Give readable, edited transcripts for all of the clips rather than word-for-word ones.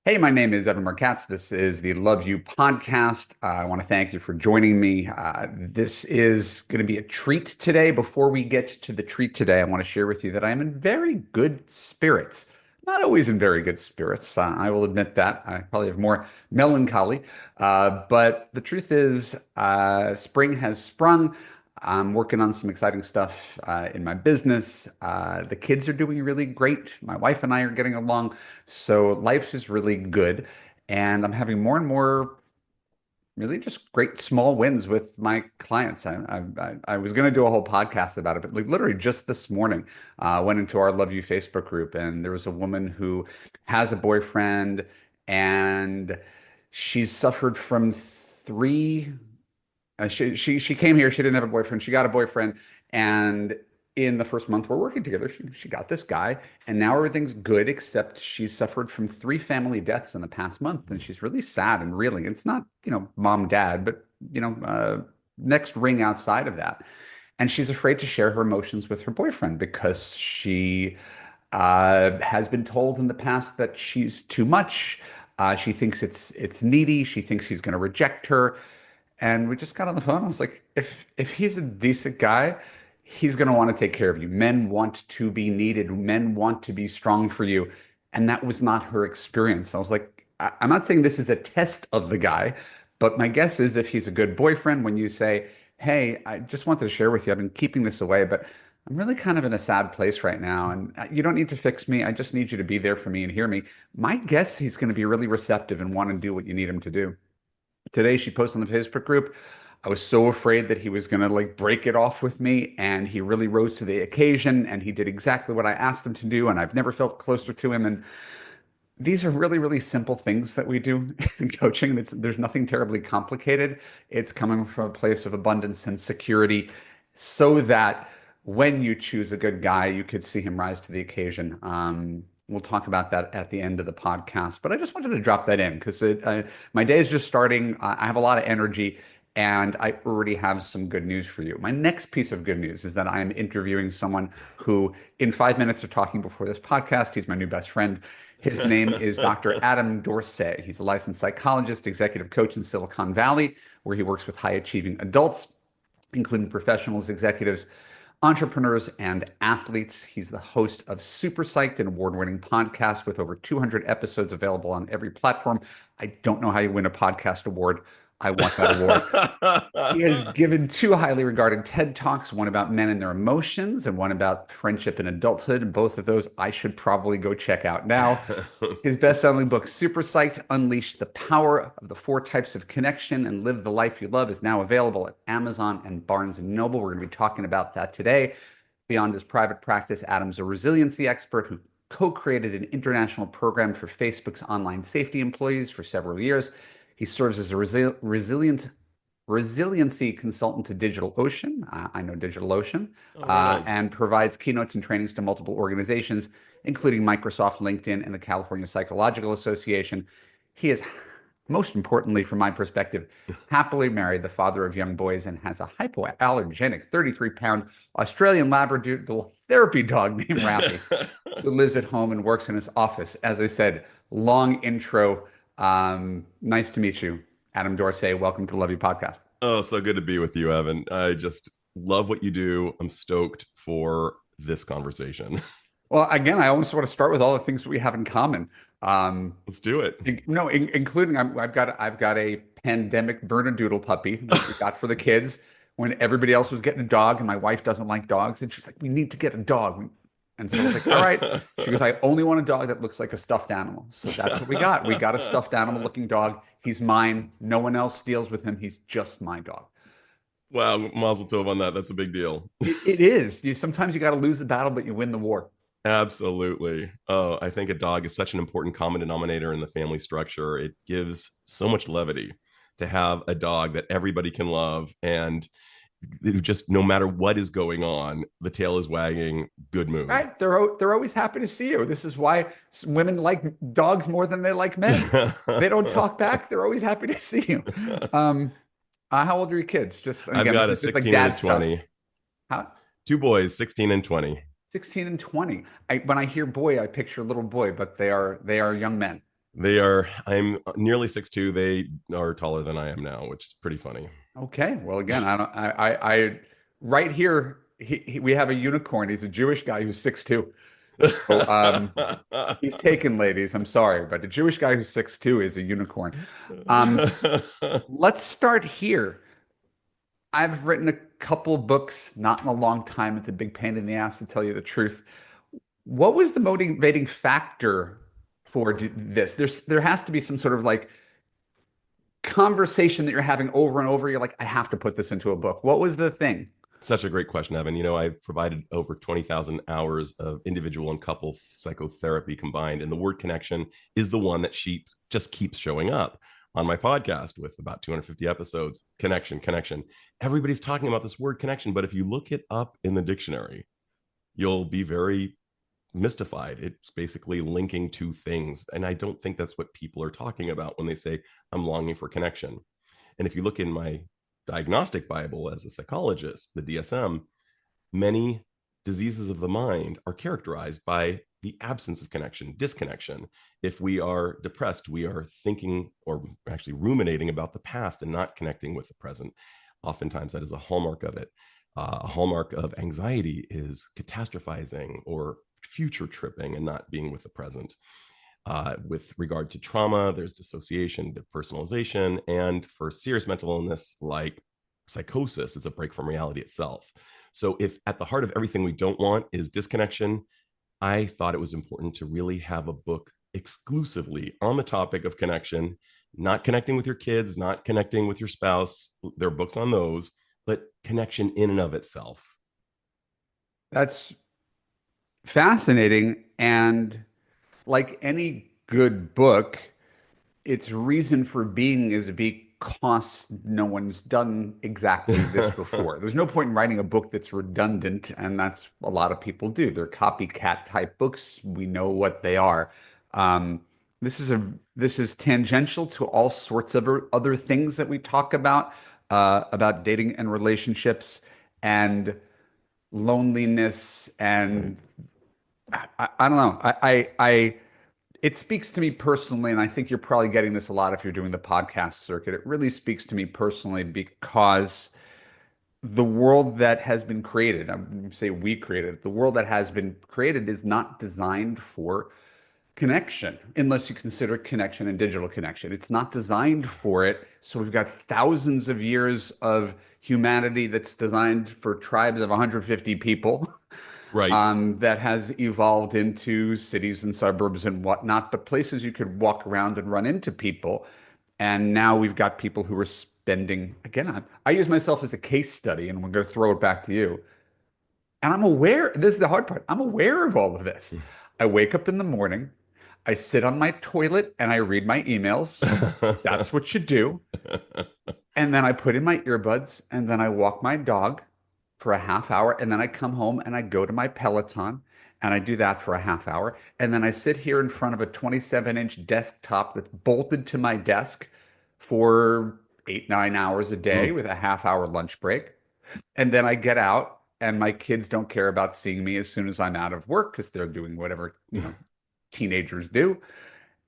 Hey, my name is Evan Markatz. This is the Love You podcast. I want to thank you for joining me. This is going to be a treat today. Before we get to the treat today, I want to share with you that I am in very good spirits. Not always in very good spirits. I will admit that. I probably have more melancholy. But the truth is, spring has sprung. I'm working on some exciting stuff in my business. The kids are doing really great. My wife and I are getting along. So life is really good. And I'm having more and more really just great small wins with my clients. I was going to do a whole podcast about it, but like literally just this morning, went into our Love You Facebook group, and there was a woman who has a boyfriend, and she's suffered from three. She came here. She didn't have a boyfriend. She got a boyfriend, and in the first month we're working together, she got this guy, and now everything's good except she's suffered from three family deaths in the past month, and she's really sad and reeling. It's not mom dad, but next ring outside of that, and she's afraid to share her emotions with her boyfriend because she has been told in the past that she's too much. She thinks it's needy. She thinks he's going to reject her. And we just got on the phone. I was like, if he's a decent guy, he's going to want to take care of you. Men want to be needed. Men want to be strong for you. And that was not her experience. I was like, I'm not saying this is a test of the guy, but my guess is if he's a good boyfriend, when you say, hey, I just wanted to share with you, I've been keeping this away, but I'm really kind of in a sad place right now. And you don't need to fix me. I just need you to be there for me and hear me. My guess, he's going to be really receptive and want to do what you need him to do. Today, she posted on the Facebook group. I was so afraid that he was going to like break it off with me, and he really rose to the occasion, and he did exactly what I asked him to do, and I've never felt closer to him. And these are really, really simple things that we do in coaching. There's nothing terribly complicated. It's coming from a place of abundance and security so that when you choose a good guy, you could see him rise to the occasion. We'll talk about that at the end of the podcast, but I just wanted to drop that in because my day is just starting. I have a lot of energy, and I already have some good news for you. My next piece of good news is that I am interviewing someone who, in 5 minutes of talking before this podcast, he's my new best friend. His name is Dr. Adam Dorsay. He's a licensed psychologist, executive coach in Silicon Valley, where he works with high-achieving adults, including professionals, executives, entrepreneurs, and athletes. He's the host of Super Psyched, an award-winning podcast with over 200 episodes available on every platform. I don't know how you win a podcast award. I want that award. He has given two highly regarded TED Talks, one about men and their emotions and one about friendship and adulthood. And both of those I should probably go check out now. His best-selling book, Super Psyched, Unleash the Power of the Four Types of Connection and Live the Life You Love, is now available at Amazon and Barnes & Noble. We're going to be talking about that today. Beyond his private practice, Adam's a resiliency expert who co-created an international program for Facebook's online safety employees for several years. He serves as a resiliency consultant to DigitalOcean. I know DigitalOcean, Oh, very nice. and provides keynotes and trainings to multiple organizations, including Microsoft, LinkedIn, and the California Psychological Association. He is, most importantly, from my perspective, happily married, the father of young boys, and has a hypoallergenic 33-pound Australian Labradoodle therapy dog named Raffi, who lives at home and works in his office. As I said, long intro. Nice to meet you, Adam Dorsay. Welcome to Love You Podcast. Oh, so good to be with you, Evan. I just love what you do. I'm stoked for this conversation. Well, again, I almost want to start with all the things we have in common. Let's do it. Including I've got a pandemic Bernedoodle puppy that we got for the kids when everybody else was getting a dog, and my wife doesn't like dogs, and she's like, "We need to get a dog." And so I was like, all right. She goes, I only want a dog that looks like a stuffed animal. So that's what we got. We got a stuffed animal looking dog. He's mine. No one else deals with him. He's just my dog. Wow, mazel tov on that. That's a big deal. It is. Sometimes you got to lose the battle, but you win the war. Absolutely. Oh, I think a dog is such an important common denominator in the family structure. It gives so much levity to have a dog that everybody can love, and just no matter what is going on, the tail is wagging, good mood. Right. They're always happy to see you. This is why women like dogs more than they like men. They don't talk back. They're always happy to see you. How old are your kids? Just I've again, got this a is just like 16 and dad a 20. stuff. How? Two boys, 16 and 20. 16 and 20. When I hear boy, I picture little boy, but they are young men. They are, I'm nearly 6'2". They are taller than I am now, which is pretty funny. Okay. Well, again, I don't, I right here, we have a unicorn. He's a Jewish guy who's 6'2". So, he's taken, ladies. I'm sorry, but a Jewish guy who's 6'2" is a unicorn. Um, let's start here. I've written a couple books, not in a long time. It's a big pain in the ass to tell you the truth. What was the motivating factor for this? There has to be some sort of like conversation that you're having over and over. You're like, I have to put this into a book. What was the thing? Such a great question, Evan. I've provided over 20,000 hours of individual and couple psychotherapy combined, and the word connection is the one that she just keeps showing up on my podcast with about 250 episodes. Connection, connection. Everybody's talking about this word connection, but if you look it up in the dictionary, you'll be very mystified. It's basically linking two things. And I don't think that's what people are talking about when they say, I'm longing for connection. And if you look in my diagnostic Bible as a psychologist, the DSM, many diseases of the mind are characterized by the absence of connection, disconnection. If we are depressed, we are thinking or actually ruminating about the past and not connecting with the present. Oftentimes, that is a hallmark of it. A hallmark of anxiety is catastrophizing or future tripping and not being with the present. With regard to trauma, there's dissociation, depersonalization, and for serious mental illness like psychosis, it's a break from reality itself. So, if at the heart of everything we don't want is disconnection, I thought it was important to really have a book exclusively on the topic of connection, not connecting with your kids, not connecting with your spouse. There are books on those, but connection in and of itself. That's fascinating. And like any good book, its reason for being is because no one's done exactly this before. There's no point in writing a book that's redundant, and that's a lot of people do. They're copycat type books. We know what they are. Um, this is tangential to all sorts of other things that we talk about dating and relationships and loneliness Right. and I don't know. It speaks to me personally, and I think you're probably getting this a lot if you're doing the podcast circuit. It really speaks to me personally because the world that has been created, I'm going to say we created, the world that has been created is not designed for connection, unless you consider connection and digital connection. It's not designed for it. So we've got thousands of years of humanity that's designed for tribes of 150 people Right. that has evolved into cities and suburbs and whatnot, but places you could walk around and run into people. And now we've got people who are spending, again, I use myself as a case study, and we're going to throw it back to you. And I'm aware, this is the hard part, I'm aware of all of this. I wake up in the morning, I sit on my toilet, and I read my emails because that's what you do. And then I put in my earbuds, and then I walk my dog for a half hour, and then I come home and I go to my Peloton and I do that for a half hour. And then I sit here in front of a 27-inch desktop that's bolted to my desk for 8, 9 hours a day with a half hour lunch break. And then I get out, and my kids don't care about seeing me as soon as I'm out of work because they're doing whatever, teenagers do.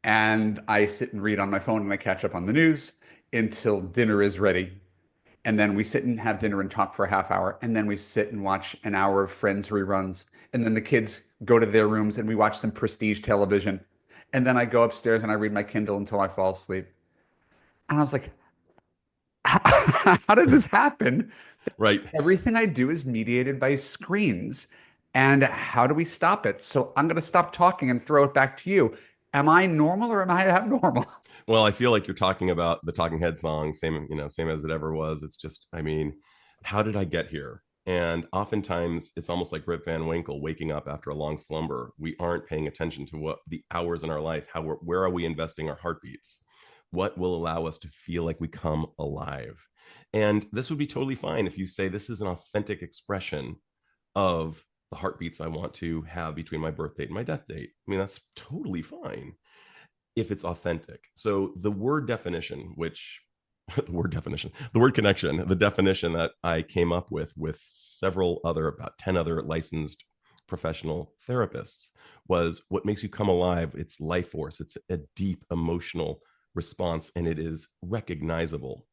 And I sit and read on my phone and I catch up on the news until dinner is ready, and then we sit and have dinner and talk for a half hour, and then we sit and watch an hour of Friends reruns, and then the kids go to their rooms and we watch some prestige television, and then I go upstairs and I read my Kindle until I fall asleep. And I was like, how did this happen? Right. Everything I do is mediated by screens, and how do we stop it? So I'm going to stop talking and throw it back to you. Am I normal or am I abnormal? Well, I feel like you're talking about the Talking Head song, same as it ever was. It's just, I mean, how did I get here? And oftentimes it's almost like Rip Van Winkle waking up after a long slumber. We aren't paying attention to what the hours in our life, where are we investing our heartbeats? What will allow us to feel like we come alive? And this would be totally fine if you say this is an authentic expression of the heartbeats I want to have between my birth date and my death date. I mean, that's totally fine if it's authentic. So the word definition, which the word connection, the definition that I came up with several other, about 10 other licensed professional therapists was what makes you come alive. It's life force. It's a deep emotional response, and it is recognizable.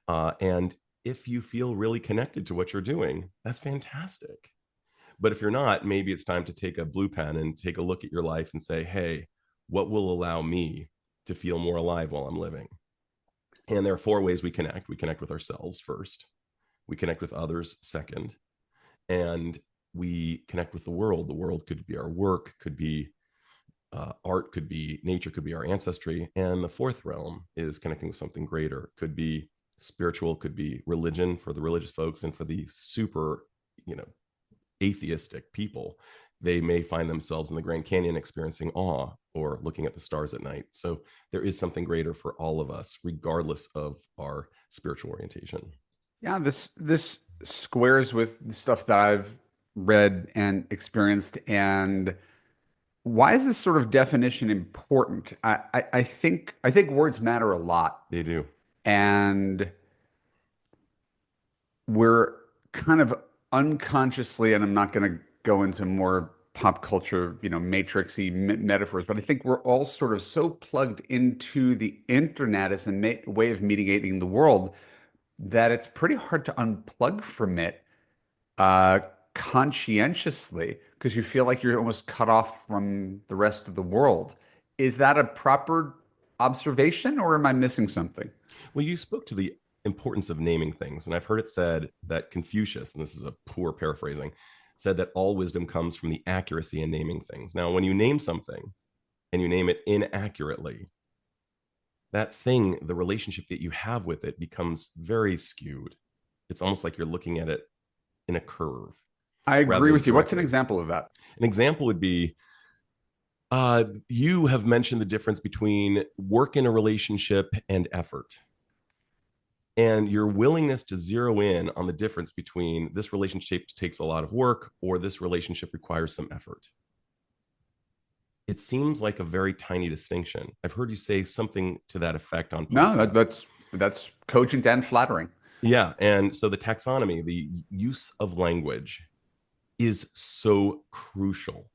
And if you feel really connected to what you're doing, that's fantastic. But if you're not, maybe it's time to take a blue pen and take a look at your life and say, hey, what will allow me to feel more alive while I'm living? And there are four ways we connect. We connect with ourselves first, we connect with others second, and we connect with the world. The world could be our work, could be art, could be nature, could be our ancestry. And the fourth realm is connecting with something greater. Could be spiritual, could be religion for the religious folks, and for the super, atheistic people, they may find themselves in the Grand Canyon experiencing awe or looking at the stars at night. So there is something greater for all of us, regardless of our spiritual orientation. Yeah, this squares with the stuff that I've read and experienced. And why is this sort of definition important? I think words matter a lot, They do. and we're kind of unconsciously, and I'm not going to go into more pop culture, matrixy metaphors, but I think we're all sort of so plugged into the internet as a way of mediating the world that it's pretty hard to unplug from it uh, conscientiously, because you feel like you're almost cut off from the rest of the world. Is that a proper observation, or am I missing something? Well, you spoke to the importance of naming things, and I've heard it said that Confucius, and this is a poor paraphrasing, said that all wisdom comes from the accuracy in naming things. Now, when you name something and you name it inaccurately, that thing, the relationship that you have with it becomes very skewed. It's almost like you're looking at it in a curve I rather agree than with you. What's an directly. example of that? An example would be you have mentioned the difference between work in a relationship and effort. And your willingness to zero in on the difference between this relationship takes a lot of work or this relationship requires some effort. It seems like a very tiny distinction. I've heard you say something to that effect on No, podcasts. that's cogent and flattering. Yeah. And so the taxonomy, the use of language is so crucial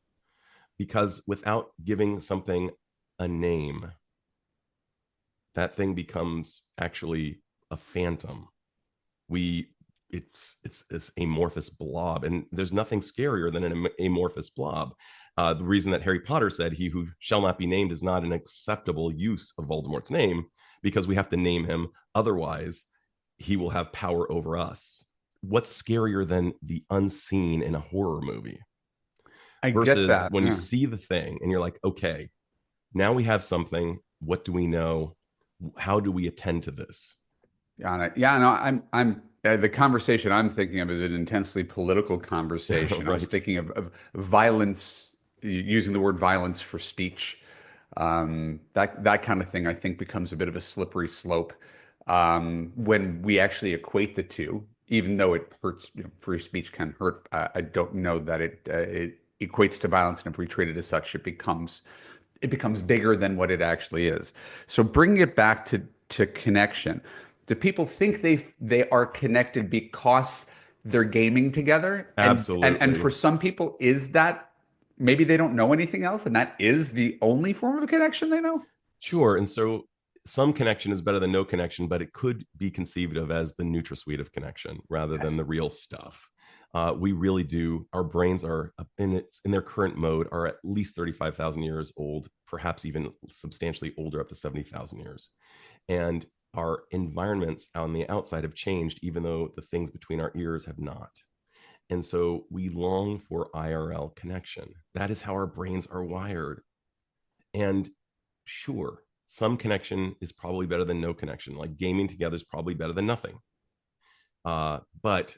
because without giving something a name, that thing becomes actually a phantom. We it's this amorphous blob, and there's nothing scarier than an amorphous blob. The reason that Harry Potter said he who shall not be named is not an acceptable use of Voldemort's name, because we have to name him, otherwise he will have power over us. What's scarier than the unseen in a horror movie I get versus that. when you Yeah. see the thing and you're like, okay, now we have something. What do we know? How do we attend to this? Got it. Yeah, no, I'm the conversation I'm thinking of is an intensely political conversation. I was Right. thinking of violence, using the word violence for speech. That kind of thing, I think, becomes a bit of a slippery slope when we actually equate the two. Even though it hurts, free speech can hurt. I don't know that it equates to violence, and if we treat it as such, it becomes bigger than what it actually is. So bringing it back to connection, do people think they are connected because they're gaming together? And Absolutely. for some people, is that maybe they don't know anything else, and that is the only form of connection they know? Sure. And so some connection is better than no connection, but it could be conceived of as the NutraSuite of connection rather than Yes. the real stuff. We really do. Our brains are in their current mode are at least 35,000 years old, perhaps even substantially older, up to 70,000 years. And our environments on the outside have changed, even though the things between our ears have not. And so we long for IRL connection. That is how our brains are wired. And sure, some connection is probably better than no connection. Like gaming together is probably better than nothing. But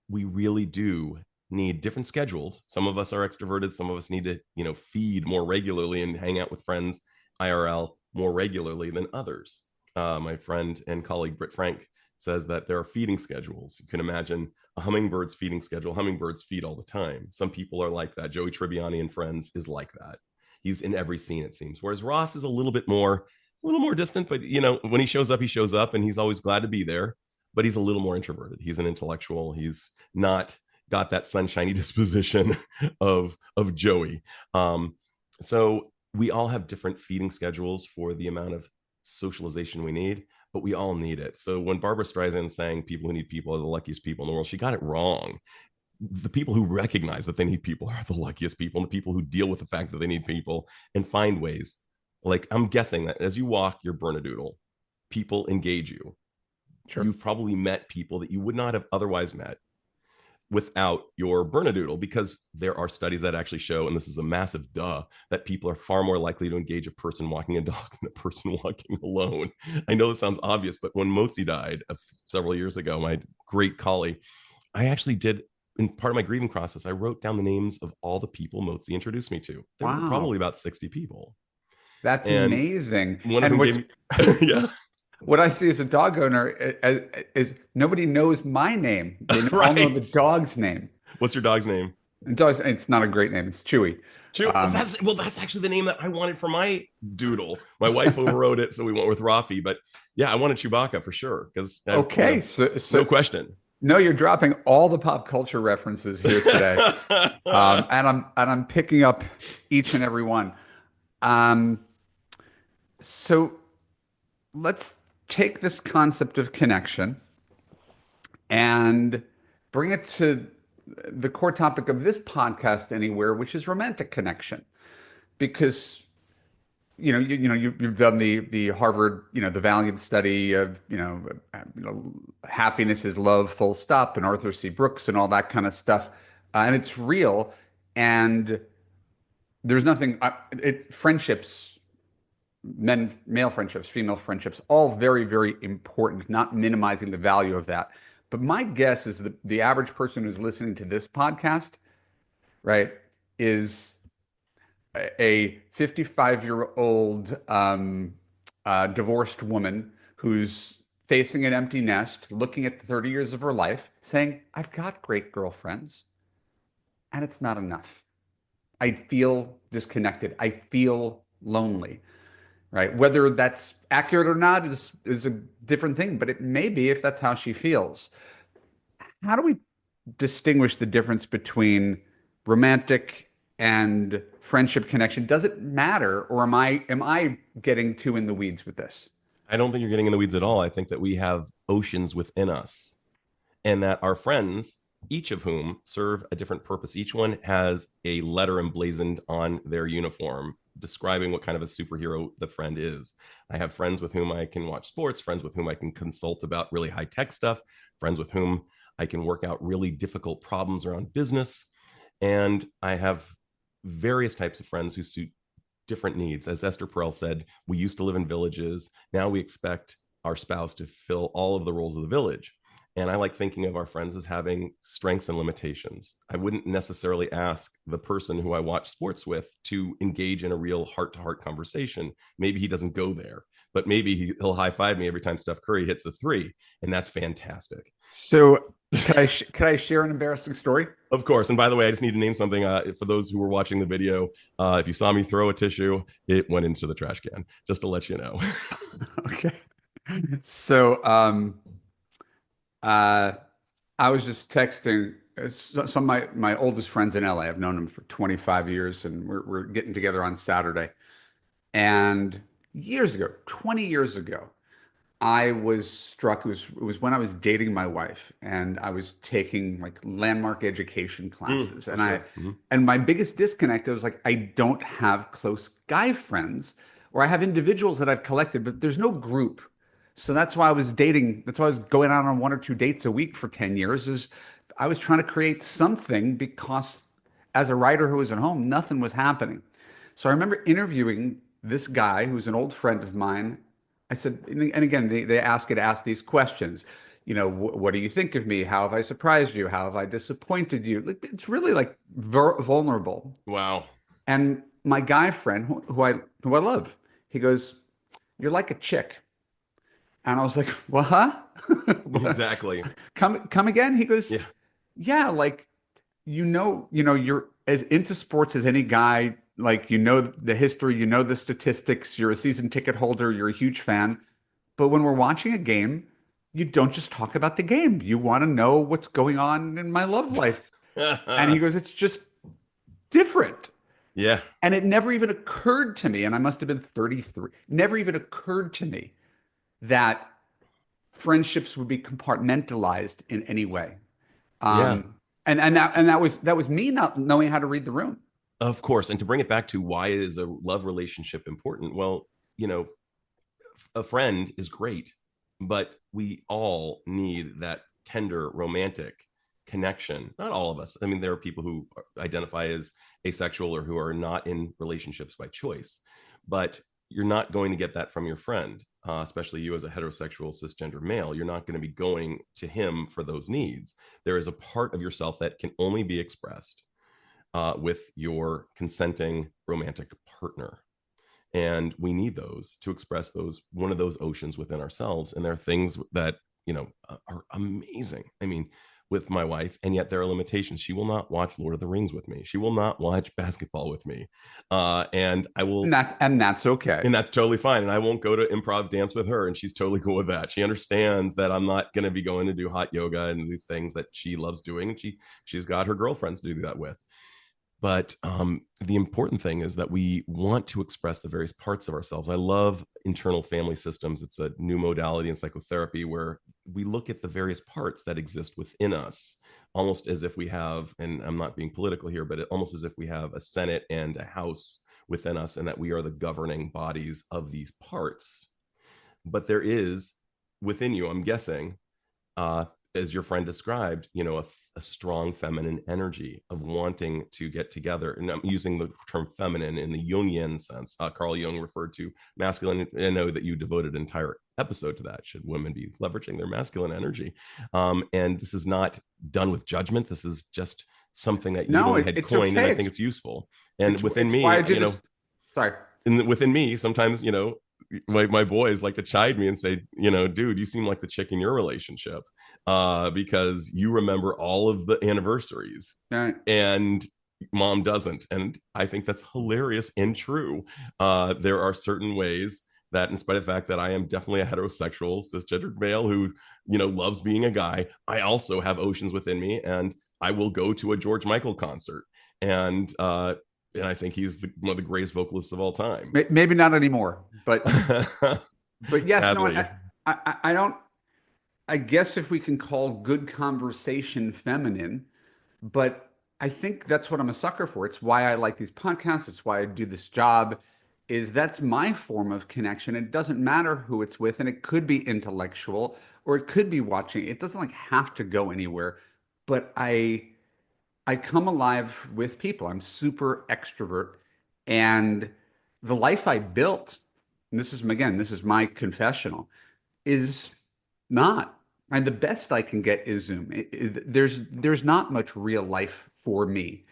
we really do need different schedules. Some of us are extroverted. Some of us need to, feed more regularly and hang out with friends IRL more regularly than others. My friend and colleague Britt Frank says that there are feeding schedules. You can imagine a hummingbird's feeding schedule. Hummingbirds feed all the time. Some people are like that. Joey Tribbiani and Friends is like that. He's in every scene, it seems. Whereas Ross is a little more distant, but when he shows up and he's always glad to be there, but he's a little more introverted. He's an intellectual. He's not got that sunshiny disposition of Joey. So we all have different feeding schedules for the amount of socialization we need, but we all need it. So when Barbara Streisand sang people who need people are the luckiest people in the world, she got it wrong. The people who recognize that they need people are the luckiest people, and the people who deal with the fact that they need people and find ways. Like, I'm guessing that as you walk your Bernedoodle, people engage you. Sure. You've probably met people that you would not have otherwise met without your Bernedoodle, because there are studies that actually show, and this is a massive duh, that people are far more likely to engage a person walking a dog than a person walking alone. I know this sounds obvious, but when Motzi died several years ago, my great collie, I actually did, in part of my grieving process, I wrote down the names of all the people Motzi introduced me to. There were Wow. probably about 60 people. That's And amazing. one of And them what's gave me, yeah, what I see as a dog owner is nobody knows my name. They all know the right. dog's name. What's your dog's name? And dogs, it's not a great name. It's Chewy. Um, That's actually the name that I wanted for my doodle. My wife overrode it, so we went with Raffi. But yeah, I wanted Chewbacca for sure, because okay, no question. no, you're dropping all the pop culture references here today, and I'm picking up each and every one. Um, so let's take this concept of connection and bring it to the core topic of this podcast anywhere, which is romantic connection. Because you've done the Harvard, the Valiant study of, happiness is love, full stop, and Arthur C. Brooks and all that kind of stuff, and it's real. And there's nothing. Friendships, male friendships, female friendships, all very, very important. Not minimizing the value of that. But my guess is that the average person who's listening to this podcast, right, is a 55-year-old divorced woman who's facing an empty nest, looking at the 30 years of her life, saying, I've got great girlfriends, and it's not enough. I feel disconnected. I feel lonely, right? Whether that's accurate or not is a different thing, but it may be if that's how she feels. How do we distinguish the difference between romantic and friendship connection? Does it matter, or am I getting too in the weeds with this? I don't think you're getting in the weeds at all. I think that we have oceans within us, and that our friends, each of whom serve a different purpose, each one has a letter emblazoned on their uniform describing what kind of a superhero the friend is. I have friends with whom I can watch sports, friends with whom I can consult about really high tech stuff, friends with whom I can work out really difficult problems around business. And I have various types of friends who suit different needs. As Esther Perel said, we used to live in villages. Now we expect our spouse to fill all of the roles of the village. And I like thinking of our friends as having strengths and limitations. I wouldn't necessarily ask the person who I watch sports with to engage in a real heart-to-heart conversation. Maybe he doesn't go there, but maybe he'll high-five me every time Steph Curry hits the three, and that's fantastic. So could I share an embarrassing story? Of course. And by the way, I just need to name something for those who were watching the video. If you saw me throw a tissue, it went into the trash can, just to let you know. Okay. So I was just texting some of my oldest friends in LA. I've known them for 25 years, and we're getting together on Saturday. And years ago, 20 years ago, I was struck. It was when I was dating my wife, and I was taking like landmark education classes. And Sure. Mm-hmm. my biggest disconnect, I was like, I don't have close guy friends, or I have individuals that I've collected, but there's no group. So that's why I was dating. That's why I was going out on 1 or 2 dates a week for 10 years. Is I was trying to create something, because as a writer who was at home, nothing was happening. So I remember interviewing this guy who's an old friend of mine. I said, and again, they ask you to ask these questions. What do you think of me? How have I surprised you? How have I disappointed you? Like, it's really like vulnerable. Wow. And my guy friend, who I love, he goes, "You're like a chick." And I was like, "Well, huh?" Exactly. Come again? He goes, Yeah. "Yeah, like, you're as into sports as any guy. Like, the history, the statistics, you're a season ticket holder, you're a huge fan. But when we're watching a game, you don't just talk about the game. You want to know what's going on in my love life." And he goes, it's just different. Yeah. And it never even occurred to me, and I must have been 33, never even occurred to me that friendships would be compartmentalized in any way. Yeah. And that was me not knowing how to read the room. Of course. And to bring it back to why is a love relationship important? Well, you know, a friend is great, but we all need that tender, romantic connection. Not all of us. I mean, there are people who identify as asexual or who are not in relationships by choice, but you're not going to get that from your friend, especially you as a heterosexual cisgender male. You're not going to be going to him for those needs. There is a part of yourself that can only be expressed with your consenting romantic partner, and we need those to express those one of those oceans within ourselves. And there are things that are amazing, I mean, with my wife, and yet there are limitations. She will not watch Lord of the Rings with me. She will not watch basketball with me, and I And will, that's okay. and that's totally fine. And I won't go to improv dance with her, and she's totally cool with that. She understands that I'm not going to be going to do hot yoga and these things that she loves doing, and she's got her girlfriends to do that with. But the important thing is that we want to express the various parts of ourselves. I love internal family systems. It's a new modality in psychotherapy where we look at the various parts that exist within us, almost as if we have, and I'm not being political here, but almost as if we have a Senate and a House within us, and that we are the governing bodies of these parts. But there is within you, I'm guessing, uh, as your friend described, a strong feminine energy of wanting to get together. And I'm using the term feminine in the Jungian sense. Carl Jung referred to masculine. I know that you devoted an entire episode to that. Should women be leveraging their masculine energy? And this is not done with judgment. This is just something that No, Jung had it's coined, and okay. I think it's useful. And within It's why I me, did this. Sorry. within me, sometimes, my boys like to chide me and say, dude, you seem like the chick in your relationship, because you remember all of the anniversaries All right. and mom doesn't. And I think that's hilarious and true. There are certain ways that, in spite of the fact that I am definitely a heterosexual cisgendered male who, loves being a guy, I also have oceans within me, and I will go to a George Michael concert. And I think he's one of the greatest vocalists of all time. Maybe not anymore, but yes, no, Sadly. I don't. I guess if we can call good conversation feminine, but I think that's what I'm a sucker for. It's why I like these podcasts. It's why I do this job. Is that's my form of connection. It doesn't matter who it's with, and it could be intellectual or it could be watching. It doesn't like have to go anywhere. But I come alive with people. I'm super extrovert, and the life I built, and this is my confessional, is not. And the best I can get is Zoom. There's not much real life for me,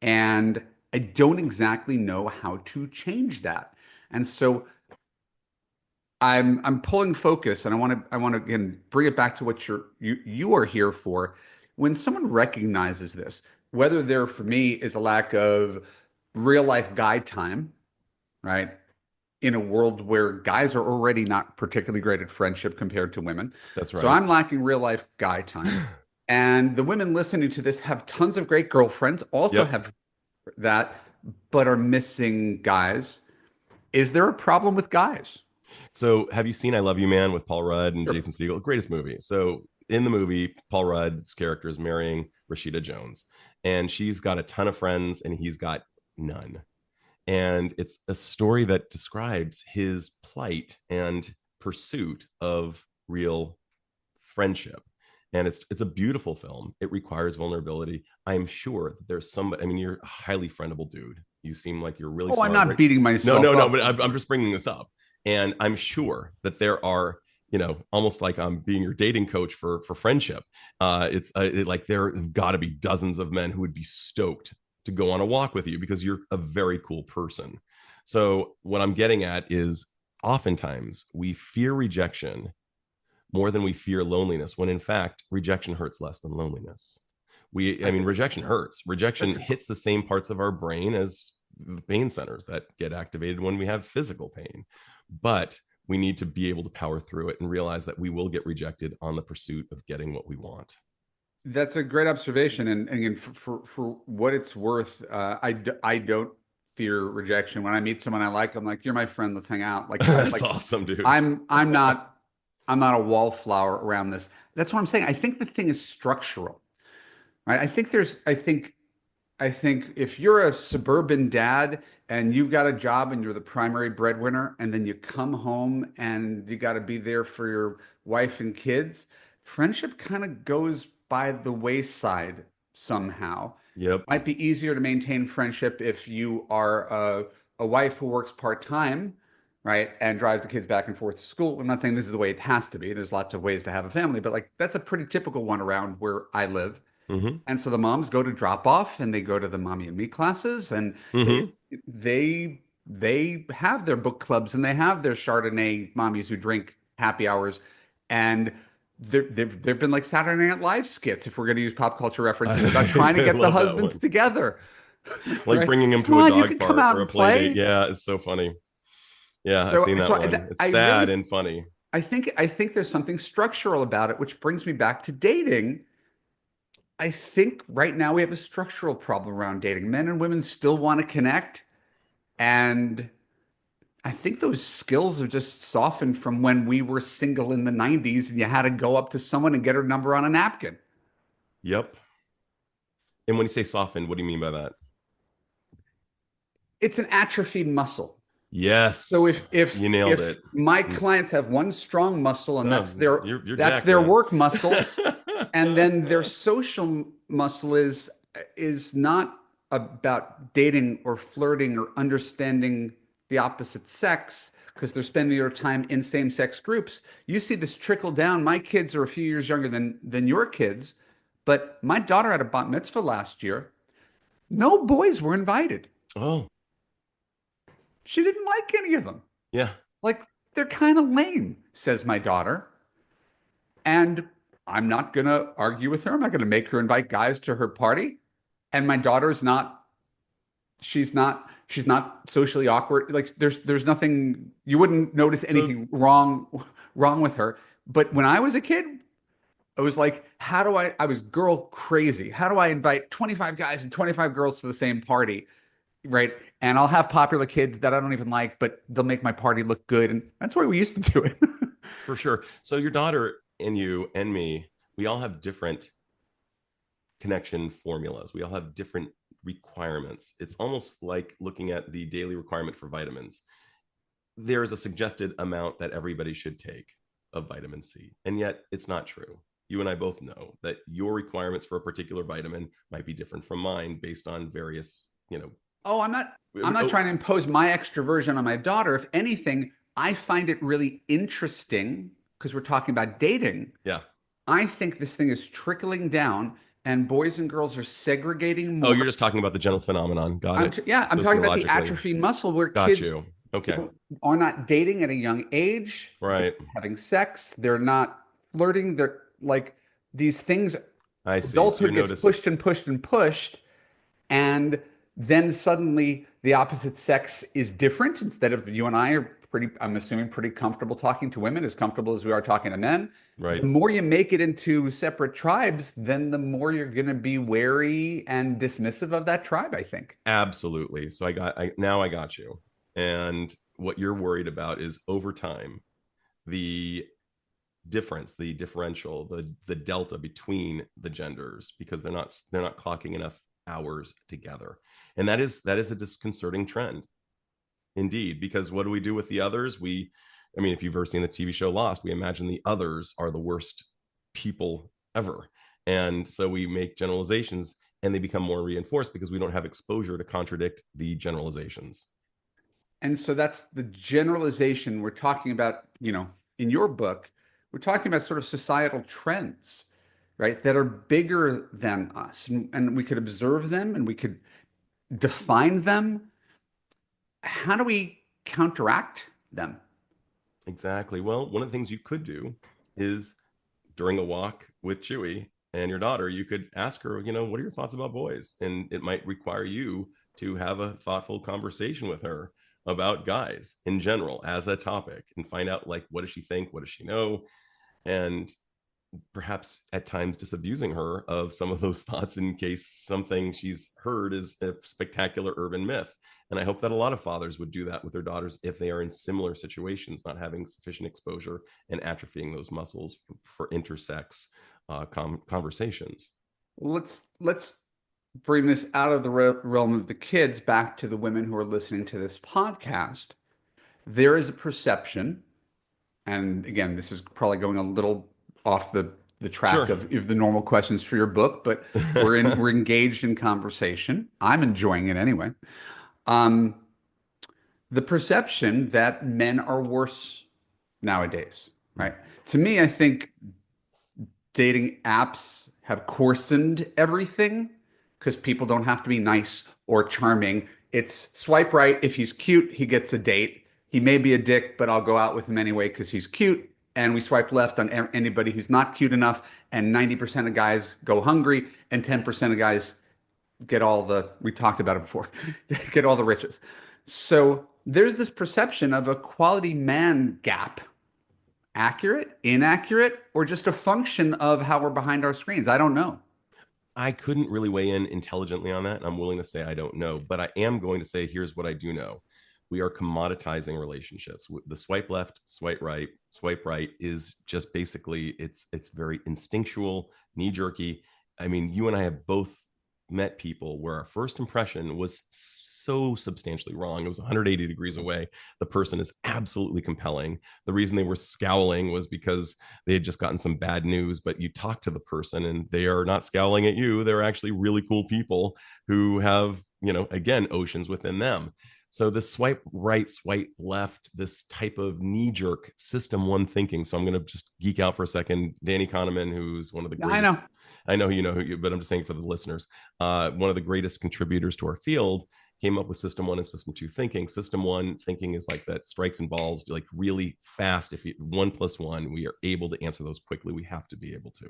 and I don't exactly know how to change that. And so I'm pulling focus, and I want to again bring it back to what you are here for. When someone recognizes this, whether there for me is a lack of real life guy time, right? In a world where guys are already not particularly great at friendship compared to women. That's So right. I'm lacking real life guy time. And the women listening to this have tons of great girlfriends, also Yep. have that, but are missing guys. Is there a problem with guys? So have you seen I Love You Man with Paul Rudd and Sure. Jason Segel? Greatest movie. So in the movie, Paul Rudd's character is marrying Rashida Jones, and she's got a ton of friends and he's got none. And it's a story that describes his plight and pursuit of real friendship. And it's a beautiful film. It requires vulnerability. I'm sure that there's somebody. I mean, you're a highly friendable dude. You seem like you're really Oh, I'm smart, not right? beating No, myself no, no. up. But I'm just bringing this up, and I'm sure that there are, almost like I'm being your dating coach for friendship. Like there have got to be dozens of men who would be stoked to go on a walk with you because you're a very cool person. So what I'm getting at is, oftentimes we fear rejection more than we fear loneliness, when in fact rejection hurts less than loneliness. I I mean, think rejection hurts. Rejection that's hits the same parts of our brain as the pain centers that get activated when we have physical pain. But we need to be able to power through it and realize that we will get rejected on the pursuit of getting what we want. That's a great observation, and again, for what it's worth, I don't fear rejection. When I meet someone I like, I'm like, "You're my friend. Let's hang out." That's awesome, dude. I'm not a wallflower around this. That's what I'm saying. I think the thing is structural, right? I think if you're a suburban dad and you've got a job and you're the primary breadwinner, and then you come home and you got to be there for your wife and kids, friendship kind of goes by the wayside somehow. Yep. Might be easier to maintain friendship if you are a wife who works part-time, right, and drives the kids back and forth to school. I'm not saying this is the way it has to be. There's lots of ways to have a family, but like that's a pretty typical one around where I live. Hmm. And so the moms go to drop off and they go to the mommy and me classes and Hmm. they have their book clubs and they have their Chardonnay mommies who drink happy hours. And there've been like Saturday Night Live skits, if we're going to use pop culture references, about trying to I get the love that husbands one. together, Like right? bringing him Come to a on, you dog can come park out or a and play date. play. Yeah, it's so funny. Yeah, I've seen that one. It's I sad really and funny. I think there's something structural about it, which brings me back to dating. I think right now we have a structural problem around dating. Men and women still want to connect, and I think those skills have just softened from when we were single in the 90s and you had to go up to someone and get her number on a napkin. Yep. And when you say softened, what do you mean by that? It's an atrophied muscle. So Yes, you nailed if it. my clients have one strong muscle and Oh, you're that's jacked, their man. work muscle, and then their social muscle is not about dating or flirting or understanding the opposite sex because they're spending their time in same-sex groups. You see this trickle down. My kids are a few years younger than your kids, but my daughter had a bat mitzvah last year. No boys were invited. Oh, She didn't like any of them. yeah. Like, they're kind of lame, says my daughter. And I'm not going to argue with her. I'm not going to make her invite guys to her party. And my daughter's not, she's not socially awkward. Like there's nothing, you wouldn't notice So, anything wrong with her. But when I was a kid, I was like, I was girl crazy. How do I invite 25 guys and 25 girls to the same party? Right. And I'll have popular kids that I don't even like, but they'll make my party look good. And that's the way we used to do it. for sure. So your daughter and you and me, we all have different connection formulas. We all have different requirements. It's almost like looking at the daily requirement for vitamins. There is a suggested amount that everybody should take of vitamin C, and yet it's not true. You and I both know that your requirements for a particular vitamin might be different from mine based on various, Oh, I'm not trying to impose my extroversion on my daughter. If anything, I find it really interesting because we're talking about dating. yeah. I think this thing is trickling down and boys and girls are segregating Oh, more. you're just talking about the general phenomenon. Got it. Yeah, I'm talking about the Sociologically. atrophy muscle where Got kids you. Okay. are not dating at a young age, Right. having sex, they're not flirting, they're like these things. I see. So you're Adulthood gets noticing. pushed and pushed and pushed, and then suddenly the opposite sex is different. Instead of you and I are pretty, I'm assuming, pretty comfortable talking to women, as comfortable as we are talking to men. Right. The more you make it into separate tribes, then the more you're going to be wary and dismissive of that tribe, I think. Absolutely. So now I got you. And what you're worried about is over time, the difference, the differential, the delta between the genders, because they're not clocking enough hours together. And that is a disconcerting trend. Indeed, because what do we do with the others? I mean, if you've ever seen the TV show Lost, we imagine the others are the worst people ever. And so we make generalizations and they become more reinforced because we don't have exposure to contradict the generalizations. And so that's the generalization we're talking about, in your book, we're talking about sort of societal trends, right, that are bigger than us. And we could observe them and we could define them. How do we counteract them? Exactly. Well, one of the things you could do is during a walk with Chewy and your daughter, you could ask her, what are your thoughts about boys? And it might require you to have a thoughtful conversation with her about guys in general as a topic and find out, like, what does she think? What does she know? And perhaps at times disabusing her of some of those thoughts in case something she's heard is a spectacular urban myth. And I hope that a lot of fathers would do that with their daughters if they are in similar situations, not having sufficient exposure and atrophying those muscles for intersex conversations. Let's bring this out of the realm of the kids back to the women who are listening to this podcast. There is a perception, and again, this is probably going a little off the track Sure. of the normal questions for your book, but we're engaged in conversation. I'm enjoying it anyway. Um, the perception that men are worse nowadays, right? To me, I think dating apps have coarsened everything because people don't have to be nice or charming. It's swipe right. If he's cute, he gets a date. He may be a dick, but I'll go out with him anyway because he's cute. And we swipe left on anybody who's not cute enough. And 90% of guys go hungry, and 10% of guys get all the, we talked about it before, get all the riches. So there's this perception of a quality man gap. Accurate, inaccurate, or just a function of how we're behind our screens? I don't know. I couldn't really weigh in intelligently on that. I'm willing to say I don't know, but I am going to say here's what I do know. We are commoditizing relationships. The swipe left, swipe right is just basically it's very instinctual, knee jerky. I mean, you and I have both met people where our first impression was so substantially wrong. It was 180 degrees away. The person is absolutely compelling. The reason they were scowling was because they had just gotten some bad news, but you talk to the person and they are not scowling at you. They're actually really cool people who have, again, oceans within them. So this swipe right, swipe left, this type of knee-jerk system one thinking. So I'm going to just geek out for a second. Danny Kahneman, who's one of the I greatest, know. I know you know who you, but I'm just saying for the listeners, one of the greatest contributors to our field came up with system one and system two thinking. System one thinking is like that strikes and balls, like really fast. If you 1+1, we are able to answer those quickly. We have to be able to.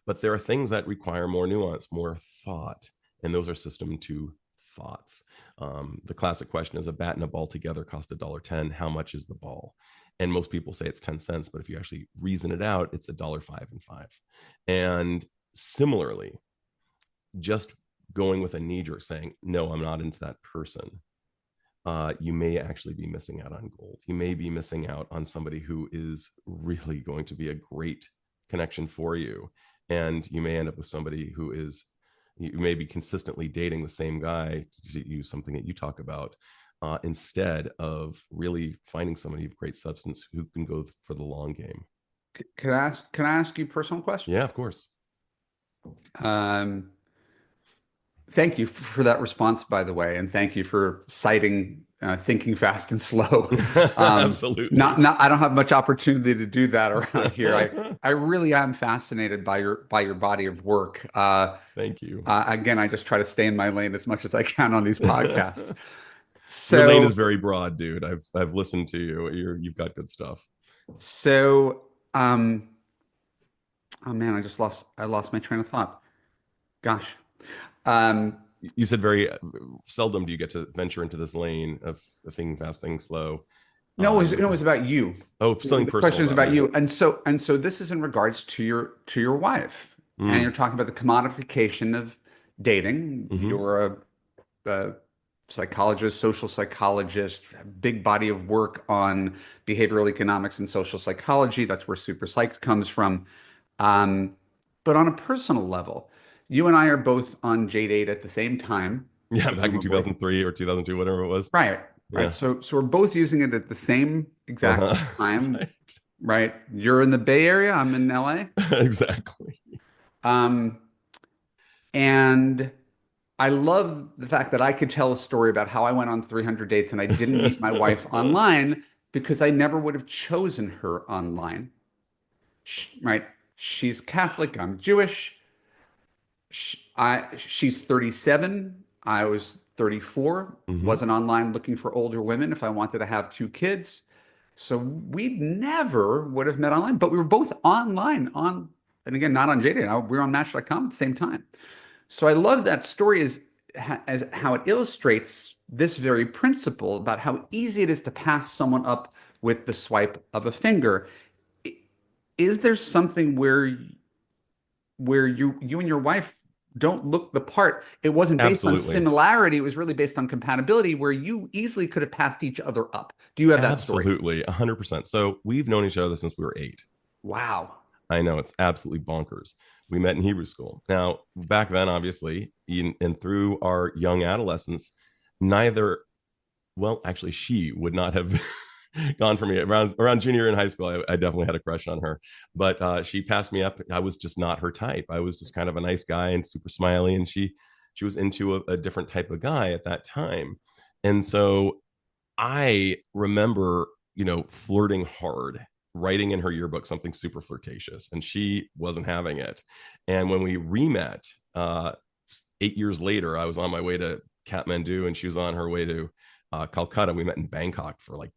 But there are things that require more nuance, more thought, and those are system two thoughts. The classic question is: a bat and a ball together cost $1.10. How much is the ball? And most people say it's 10 cents, but if you actually reason it out, it's $1.05 and 5. And similarly, just going with a knee jerk saying, no, I'm not into that person, you may actually be missing out on gold. You may be missing out on somebody who is really going to be a great connection for you. And you may end up with somebody who is, you may be consistently dating the same guy, to use something that you talk about, instead of really finding somebody of great substance who can go for the long game. Can I ask you a personal question? Yeah, of course. Um, Thank you for that response, by the way, and thank you for citing thinking fast and slow. Absolutely. Not I don't have much opportunity to do that around here. I really am fascinated by your body of work. Thank you. Again, I just try to stay in my lane as much as I can on these podcasts. Your lane So is very broad, dude. I've listened to you. You've got good stuff. so oh man, I lost my train of thought. Gosh. Um, You said very seldom do you get to venture into this lane of thinking fast, thinking slow. no, it was about you. Oh, something The personal question is about me. you, and so this is in regards to your wife, and you're Mm. talking about the commodification of dating. Hmm. You're a psychologist, social psychologist, big body of work on behavioral economics and social psychology. That's where super psych comes from. Um, but on a personal level, you and I are both on J-Date at the same time, Yeah, back in presumably. 2003 or 2002, whatever it was. Right, right. Yeah. So we're both using it at the same exact Uh-huh. time, Right. right? You're in the Bay Area, I'm in LA. Exactly. Um, and I love the fact that I could tell a story about how I went on 300 dates and I didn't meet my wife online because I never would have chosen her online. Right? She's Catholic, I'm Jewish. She's 37. I was 34. Hmm. Wasn't online looking for older women if I wanted to have two kids. So we never would have met online, but we were both online and again, not on JDate. We were on Match.com at the same time. So I love that story as how it illustrates this very principle about how easy it is to pass someone up with the swipe of a finger. Is there something where where you and your wife don't look the part. It wasn't based on Absolutely. similarity, it was really based on compatibility, where you easily could have passed each other up. Do you have that story? Absolutely. 100%. So we've known each other since we were 8. Wow. I know, it's absolutely bonkers. We met in Hebrew school. Now, back then, obviously, and through our young adolescence, neither, well, actually, she would not have gone for me around junior in high school. I definitely had a crush on her, but she passed me up. I was just not her type. I was just kind of a nice guy and super smiley, and she was into a different type of guy at that time. And so I remember, flirting hard, writing in her yearbook something super flirtatious, and she wasn't having it. And when we remet 8 years later, I was on my way to Kathmandu, and she was on her way to Calcutta. We met in Bangkok for like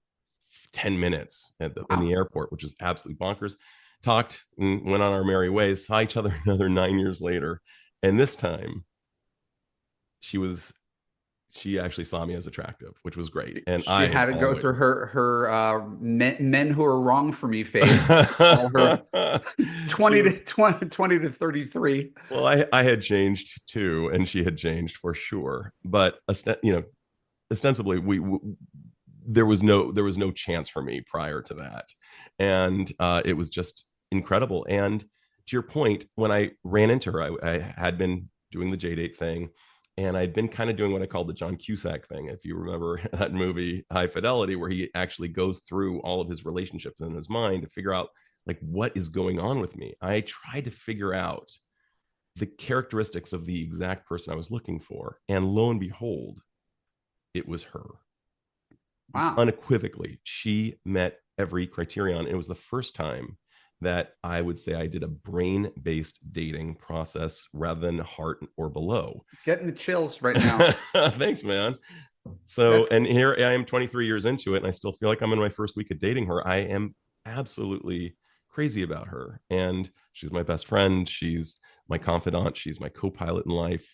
10 minutes in the Wow. airport, which is absolutely bonkers. Talked and went on our merry ways, saw each other another 9 years later. And this time she was she actually saw me as attractive, which was great. And She I had had to go always through her men who are wrong for me phase. All her she 20 to was 20 to 33. well, I had changed too, and she had changed for sure. But ostensibly, there was no chance for me prior to that, and it was just incredible. And to your point, when I ran into her, I had been doing the J-date thing, and I'd been kind of doing what I call the John Cusack thing, if you remember that movie High Fidelity, where he actually goes through all of his relationships in his mind to figure out like what is going on with me. I tried to figure out the characteristics of the exact person I was looking for, and lo and behold, it was her. Wow. Unequivocally, she met every criterion. It was the first time that I would say I did a brain based dating process rather than heart or below. Getting the chills right now. Thanks, man. So, That's and here I am 23 years into it, and I still feel like I'm in my first week of dating her. I am absolutely crazy about her. And she's my best friend. She's my confidant. She's my co pilot in life.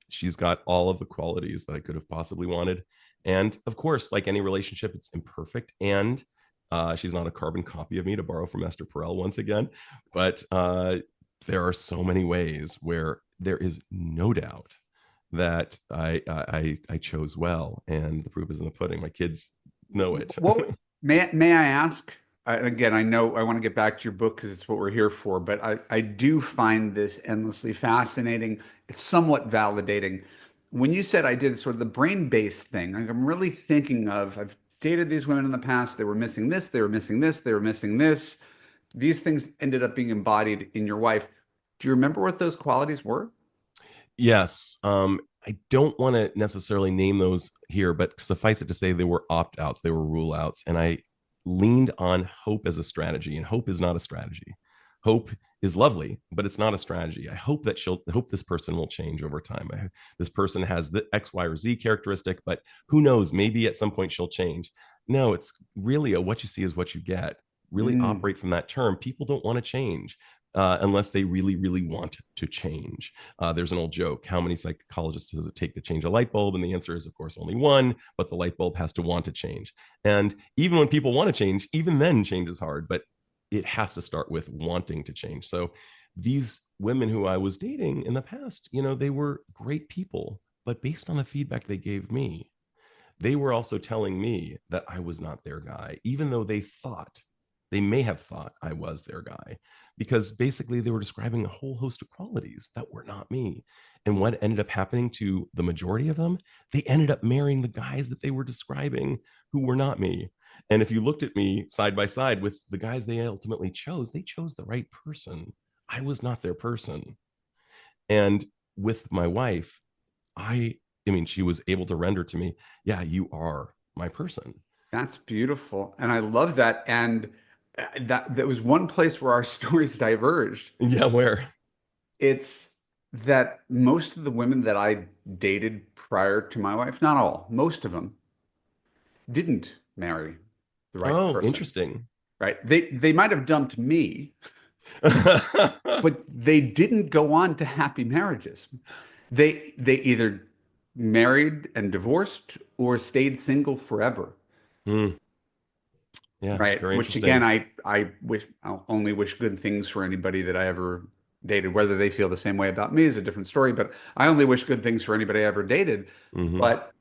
She's got all of the qualities that I could have possibly wanted. And of course, like any relationship, it's imperfect. And she's not a carbon copy of me, to borrow from Esther Perel once again. But there are so many ways where there is no doubt that I chose well, and the proof is in the pudding. My kids know it. what may I ask? Again, I know I want to get back to your book because it's what we're here for, but I do find this endlessly fascinating. It's somewhat validating. When you said I did sort of the brain-based thing, like I'm really thinking of I've dated these women in the past. They were missing this, they were missing this, they were missing this. These things ended up being embodied in your wife. Do you remember what those qualities were? Yes. I don't want to necessarily name those here, but suffice it to say they were opt outs, they were rule outs. And I leaned on hope as a strategy, and hope is not a strategy. Hope is lovely, but it's not a strategy. I hope this person will change over time. This person has the X, Y, or Z characteristic, but who knows? Maybe at some point she'll change. No, it's really a what you see is what you get. Really Mm. operate from that term. People don't want to change. Unless they really, really want to change. There's an old joke: how many psychologists does it take to change a light bulb? And the answer is, of course, only one, but the light bulb has to want to change. And even when people want to change, even then change is hard, but it has to start with wanting to change. So these women who I was dating in the past, they were great people, but based on the feedback they gave me, they were also telling me that I was not their guy, even though they may have thought I was their guy, because basically they were describing a whole host of qualities that were not me. And what ended up happening to the majority of them, they ended up marrying the guys that they were describing who were not me. And if you looked at me side by side with the guys they ultimately chose, they chose the right person. I was not their person. And with my wife, I mean, she was able to render to me, yeah, you are my person. That's beautiful. And I love that. And that was one place where our stories diverged. Yeah, where? It's that most of the women that I dated prior to my wife, not all, most of them didn't marry the right Oh, person, interesting. right? They might have dumped me, but they didn't go on to happy marriages. They either married and divorced or stayed single forever. Hmm. Yeah, Right. very Which again, interesting. I only wish good things for anybody that I ever dated. Whether they feel the same way about me is a different story, but I only wish good things for anybody I ever dated. Hmm. But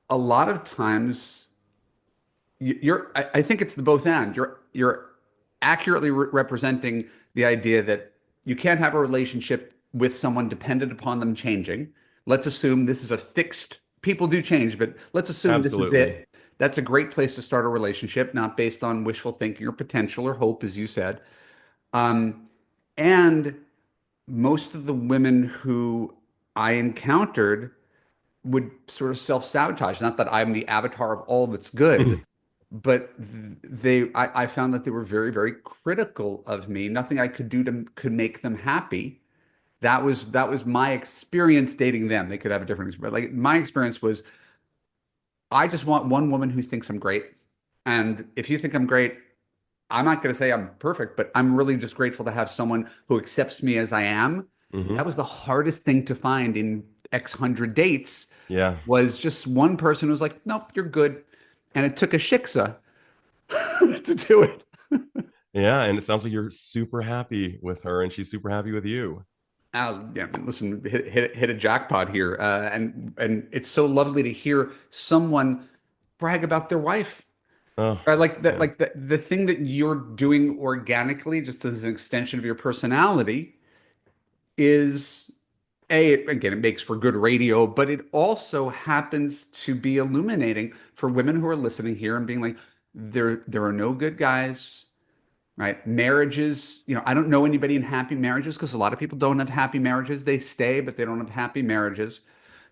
a lot of times I think it's the both and. You're accurately representing the idea that you can't have a relationship with someone dependent upon them changing. Let's assume this is a fixed, people do change, but let's assume this is Absolutely. it. That's a great place to start a relationship, not based on wishful thinking or potential or hope, as you said. Um, and most of the women who I encountered would sort of self-sabotage. Not that I'm the avatar of all that's good, but I found that they were very, very critical of me. Nothing I could do to could make them happy. That was my experience dating them. They could have a different experience. Like my experience was, I just want one woman who thinks I'm great. And if you think I'm great, I'm not going to say I'm perfect, but I'm really just grateful to have someone who accepts me as I am. That Hmm. was the hardest thing to find in X hundred dates, Yeah. was just one person who was like, nope, you're good. And it took a shiksa to do it. Yeah. And it sounds like you're super happy with her and she's super happy with you. Yeah, listen, hit a jackpot here, and it's so lovely to hear someone brag about their wife. Oh, Right, like that, yeah. like the thing that you're doing organically, just as an extension of your personality, is again, it makes for good radio, but it also happens to be illuminating for women who are listening here and being like, there are no good guys, right? Marriages, I don't know anybody in happy marriages because a lot of people don't have happy marriages. They stay, but they don't have happy marriages.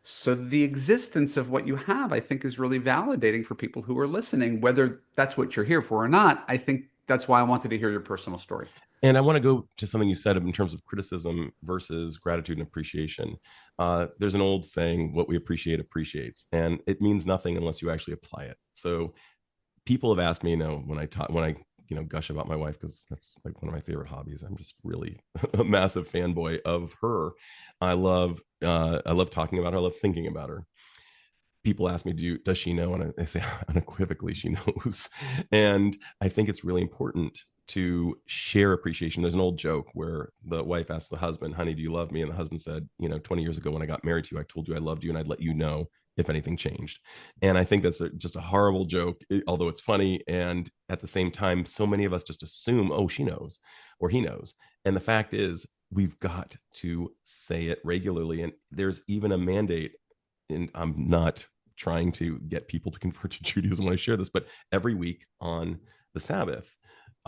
So the existence of what you have, I think, is really validating for people who are listening, whether that's what you're here for or not. I think that's why I wanted to hear your personal story. And I want to go to something you said in terms of criticism versus gratitude and appreciation. There's an old saying, what we appreciate appreciates, and it means nothing unless you actually apply it. So people have asked me, when I gush about my wife, because that's like one of my favorite hobbies. I'm just really a massive fanboy of her. I love talking about her. I love thinking about her. People ask me, does she know? And I say unequivocally, she knows. And I think it's really important to share appreciation. There's an old joke where the wife asked the husband, honey, do you love me? And the husband said, 20 years ago when I got married to you, I told you I loved you and I'd let you know if anything changed. And I think that's just a horrible joke, although it's funny. And at the same time, so many of us just assume, oh, she knows or he knows. And the fact is, we've got to say it regularly. And there's even a mandate, and I'm not trying to get people to convert to Judaism when I share this, but every week on the Sabbath,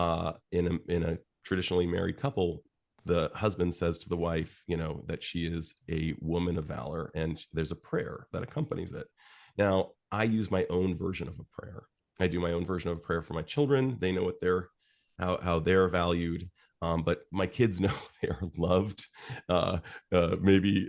in a traditionally married couple, the husband says to the wife, that she is a woman of valor, and there's a prayer that accompanies it. Now, I use my own version of a prayer. I do my own version of a prayer for my children. They know what how they're valued. But my kids know they are loved, maybe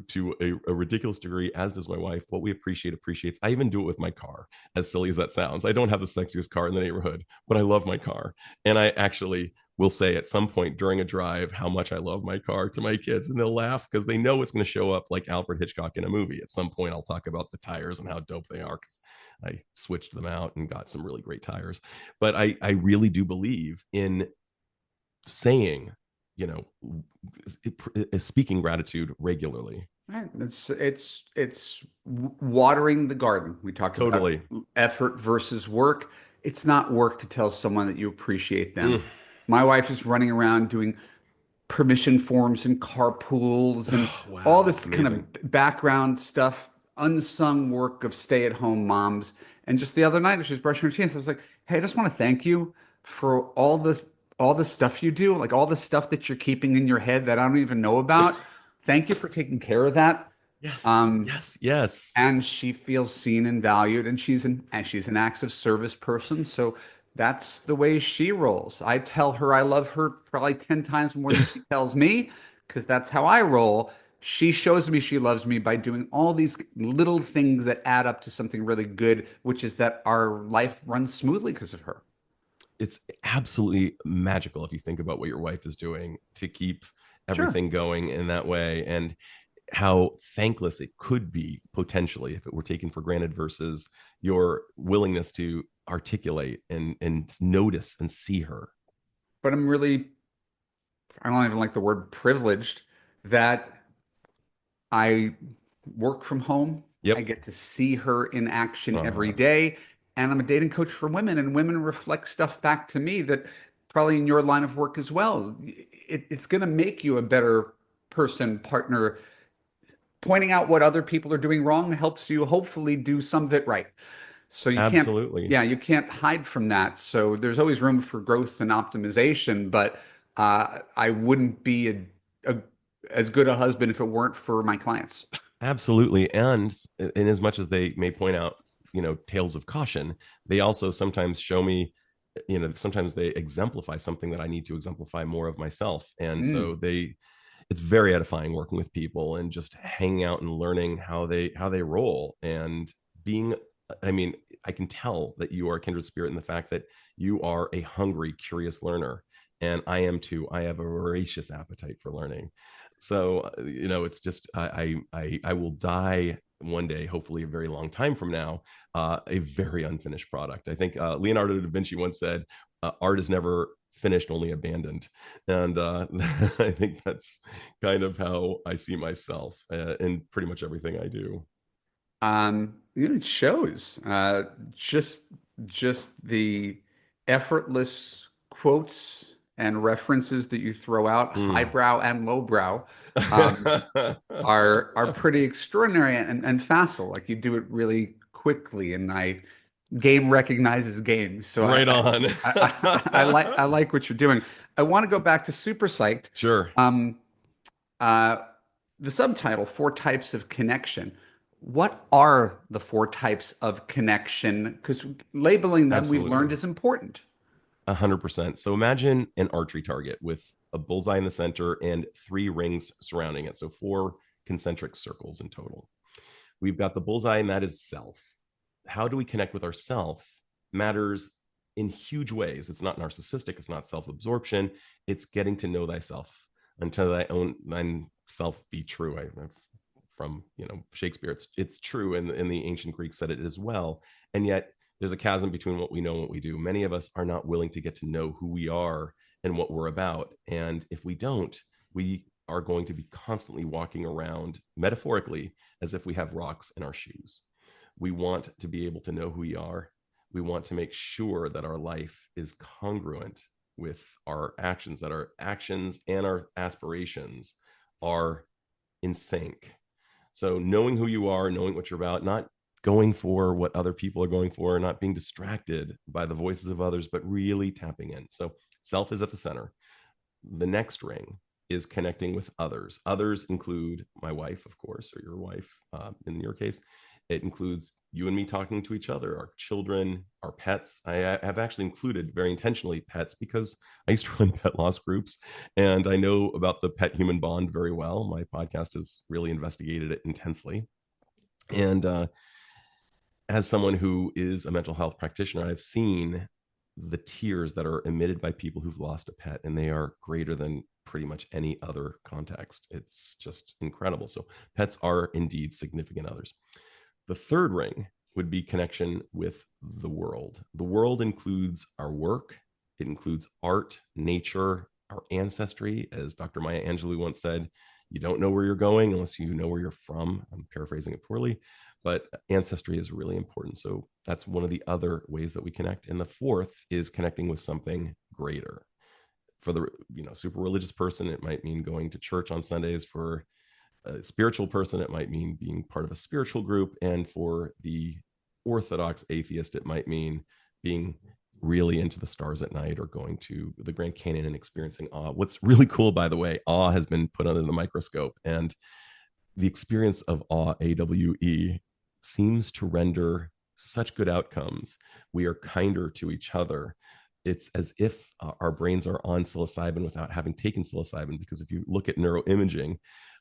to a ridiculous degree, as does my wife. What we appreciate appreciates. I even do it with my car, as silly as that sounds. I don't have the sexiest car in the neighborhood, but I love my car. And I actually will say at some point during a drive how much I love my car to my kids, and they'll laugh because they know it's going to show up like Alfred Hitchcock in a movie. At some point, I'll talk about the tires and how dope they are because I switched them out and got some really great tires. But I really do believe in saying, you know, speaking gratitude regularly. Right. It's watering the garden. We talked about Totally. effort versus work. It's not work to tell someone that you appreciate them. Mm. My wife is running around doing permission forms and carpools and Oh, all wow. this kind Amazing. of background stuff, unsung work of stay-at-home moms. And just the other night, as she was brushing her teeth, I was like, "Hey, I just want to thank you for all this stuff you do, like all the stuff that you're keeping in your head that I don't even know about. Thank you for taking care of that." Yes. Um, Yes. Yes. and she feels seen and valued, and she's an acts of service person, so that's the way she rolls. I tell her I love her probably 10 times more than she tells me, because that's how I roll. She shows me she loves me by doing all these little things that add up to something really good, which is that our life runs smoothly because of her. It's absolutely magical if you think about what your wife is doing to keep Sure. everything going in that way, and how thankless it could be potentially if it were taken for granted versus your willingness to articulate and notice and see her. But I'm really I don't even like the word privileged, that I work from home. I Yep. get to see her in action every Uh, day. And I'm a dating coach for women, and women reflect stuff back to me that probably in your line of work as well. It's going to make you a better person, partner. Pointing out what other people are doing wrong helps you hopefully do some of it right. So you can't, Absolutely. yeah, you can't hide from that. So there's always room for growth and optimization, but I wouldn't be as good a husband if it weren't for my clients. Absolutely. And in as much as they may point out, tales of caution, they also sometimes show me, sometimes they exemplify something that I need to exemplify more of myself. And so Mm. it's very edifying working with people and just hanging out and learning how they roll and being, I mean, I can tell that you are a kindred spirit in the fact that you are a hungry, curious learner. And I am too. I have a voracious appetite for learning. So it's just I will die one day, hopefully a very long time from now, a very unfinished product. I think Leonardo da Vinci once said, "Art is never finished, only abandoned," and I think that's kind of how I see myself in pretty much everything I do. It shows just the effortless quotes and references that you throw out, Mm. highbrow and lowbrow, um, are pretty extraordinary and facile. Like you do it really quickly, and I game recognizes game. So Right on. I like what you're doing. I want to go back to Super Psyched. Sure. Um, uh, the subtitle, Four Types of Connection. What are the four types of connection? Because labeling them, we've learned, Absolutely. is important. 100%. So imagine an archery target with a bullseye in the center and three rings surrounding it. So four concentric circles in total. We've got the bullseye, and that is self. How do we connect with ourself matters in huge ways. It's not narcissistic, it's not self-absorption, it's getting to know thyself until thy own thine self be true. From Shakespeare, it's true, and the ancient Greeks said it as well. And yet there's a chasm between what we know and what we do. Many of us are not willing to get to know who we are and what we're about. And if we don't, we are going to be constantly walking around metaphorically as if we have rocks in our shoes. We want to be able to know who we are. We want to make sure that our life is congruent with our actions, that our actions and our aspirations are in sync. So knowing who you are, knowing what you're about, not going for what other people are going for, not being distracted by the voices of others, but really tapping in. So self is at the center. The next ring is connecting with others. Others include my wife, of course, or your wife in your case. It includes you and me talking to each other, our children, our pets. I have actually included very intentionally pets because I used to run pet loss groups and I know about the pet human bond very well. My podcast has really investigated it intensely. And as someone who is a mental health practitioner, I've seen the tears that are emitted by people who've lost a pet, and they are greater than pretty much any other context. It's just incredible. So, pets are indeed significant others. The third ring would be connection with the world. The world includes our work, it includes art, nature, our ancestry. As Dr. Maya Angelou once said, you don't know where you're going unless you know where you're from. I'm paraphrasing it poorly, but ancestry is really important. So that's one of the other ways that we connect. And the fourth is connecting with something greater. For the super religious person, it might mean going to church on Sundays. For a spiritual person, it might mean being part of a spiritual group. And for the orthodox atheist, it might mean being really into the stars at night or going to the Grand Canyon and experiencing awe. What's really cool, by the way, awe has been put under the microscope, and the experience of awe, AWE, seems to render such good outcomes. We are kinder to each other. It's as if our brains are on psilocybin without having taken psilocybin, because if you look at neuroimaging,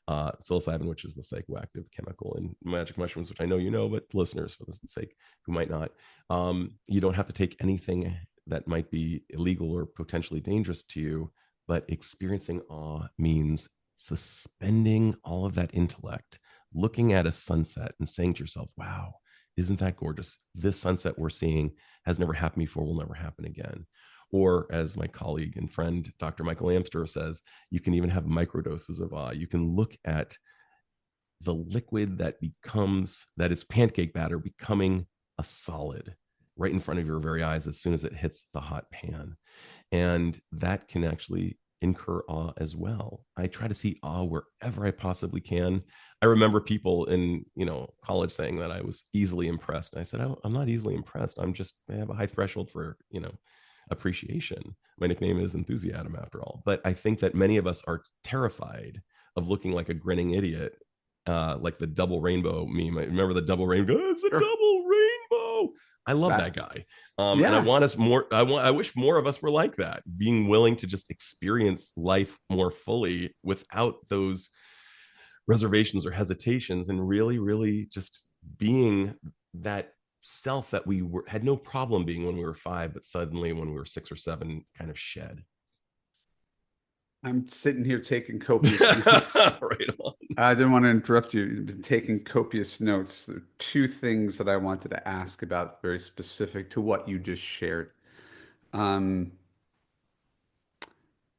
psilocybin, which is the psychoactive chemical in magic mushrooms, which I know you know, but listeners, for the sake who might not, you don't have to take anything that might be illegal or potentially dangerous to you, but experiencing awe means suspending all of that intellect, looking at a sunset and saying to yourself, wow, isn't that gorgeous? This sunset we're seeing has never happened before, will never happen again. Or as my colleague and friend, Dr. Michael Amster says, you can even have microdoses of awe. You can look at the liquid that is pancake batter becoming a solid right in front of your very eyes as soon as it hits the hot pan. And that can actually incur awe as well. I try to see awe wherever I possibly can. I remember people in, college saying that I was easily impressed. And I said, I'm not easily impressed. I have a high threshold for, appreciation. My nickname is Enthusiasm after all. But I think that many of us are terrified of looking like a grinning idiot, like the double rainbow meme. I remember the double rainbow. It's a double rainbow. I love that guy. And I want us more. I wish more of us were like that, being willing to just experience life more fully without those reservations or hesitations, and really, really just being that self that had no problem being when we were 5, but suddenly when we were 6 or 7, kind of shed. I'm sitting here taking copious notes. Right on. I didn't want to interrupt you. You've been taking copious notes. There are 2 things that I wanted to ask about, very specific to what you just shared.